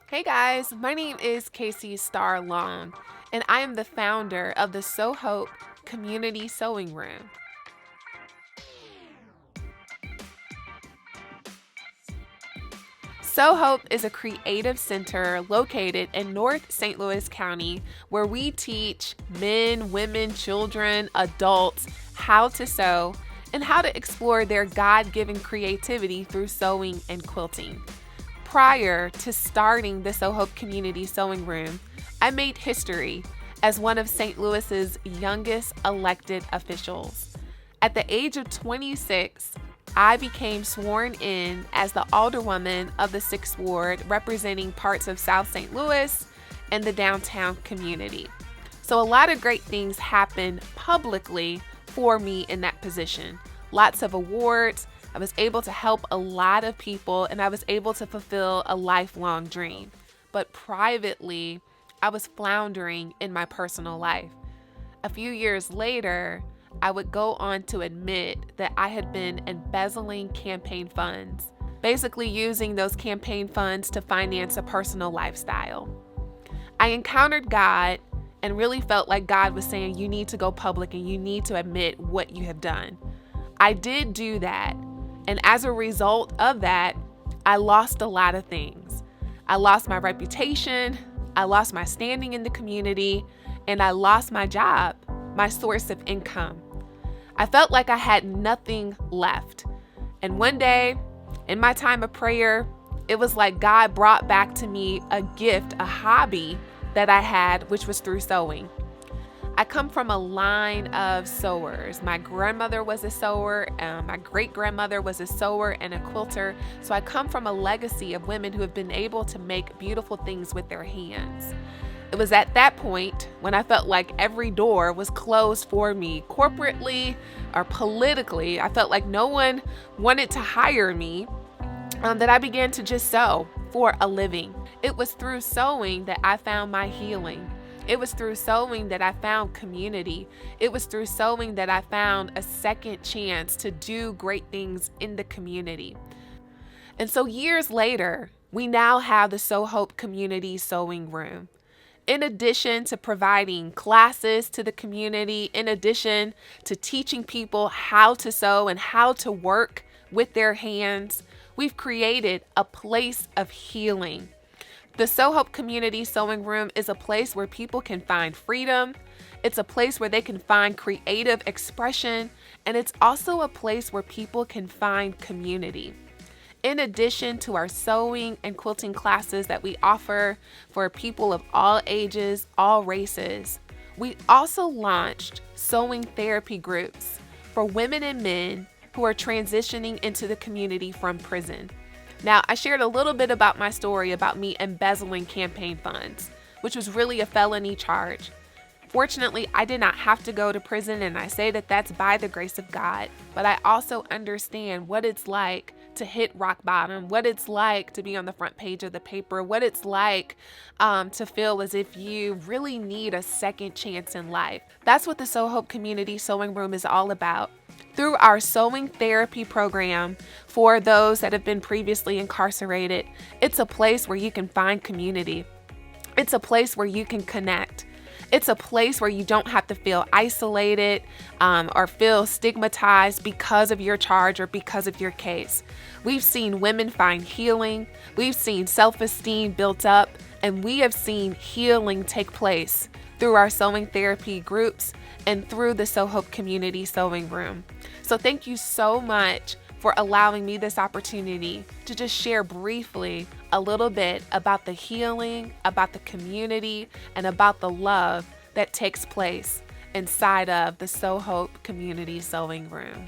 Hey guys, my name is Kacie Starr Long, and I am the founder of the So Hope Community Sewing Room. So Hope is a creative center located in North St. Louis County where we teach men, women, children, adults how to sew and how to explore their God given creativity through sewing and quilting. Prior to starting the So Hope Community Sewing Room, I made history as one of St. Louis's youngest elected officials. At the age of 26, I became sworn in as the alderwoman of the 6th Ward, representing parts of South St. Louis and the downtown community. So, a lot of great things happened publicly for me in that position. Lots of awards. I was able to help a lot of people and I was able to fulfill a lifelong dream. But privately, I was floundering in my personal life. A few years later, I would go on to admit that I had been embezzling campaign funds, basically using those campaign funds to finance a personal lifestyle. I encountered God and really felt like God was saying, you need to go public and you need to admit what you have done. I did do that. And as a result of that, I lost a lot of things. I lost my reputation, I lost my standing in the community, and I lost my job, my source of income. I felt like I had nothing left. And one day, in my time of prayer, it was like God brought back to me a gift, a hobby that I had, which was through sewing. I come from a line of sewers. My grandmother was a sewer, my great-grandmother was a sewer and a quilter. So I come from a legacy of women who have been able to make beautiful things with their hands. It was at that point when I felt like every door was closed for me, corporately or politically. I felt like no one wanted to hire me, that I began to just sew for a living. It was through sewing that I found my healing. It was through sewing that I found community. It was through sewing that I found a second chance to do great things in the community. And so years later, we now have the So Hope Community Sewing Room. In addition to providing classes to the community, in addition to teaching people how to sew and how to work with their hands, we've created a place of healing. The So Hope Community Sewing Room is a place where people can find freedom. It's a place where they can find creative expression. And it's also a place where people can find community. In addition to our sewing and quilting classes that we offer for people of all ages, all races, we also launched sewing therapy groups for women and men who are transitioning into the community from prison. Now, I shared a little bit about my story about me embezzling campaign funds, which was really a felony charge. Fortunately, I did not have to go to prison, and I say that that's by the grace of God. But I also understand what it's like to hit rock bottom, what it's like to be on the front page of the paper, what it's like to feel as if you really need a second chance in life. That's what the So Hope Community Sewing Room is all about. Through our sewing therapy program for those that have been previously incarcerated, it's a place where you can find community. It's a place where you can connect. It's a place where you don't have to feel isolated or feel stigmatized because of your charge or because of your case. We've seen women find healing. We've seen self-esteem built up, and we have seen healing take place through our sewing therapy groups and through the So Hope Community Sewing Room. So thank you so much for allowing me this opportunity to just share briefly a little bit about the healing, about the community, and about the love that takes place inside of the So Hope Community Sewing Room.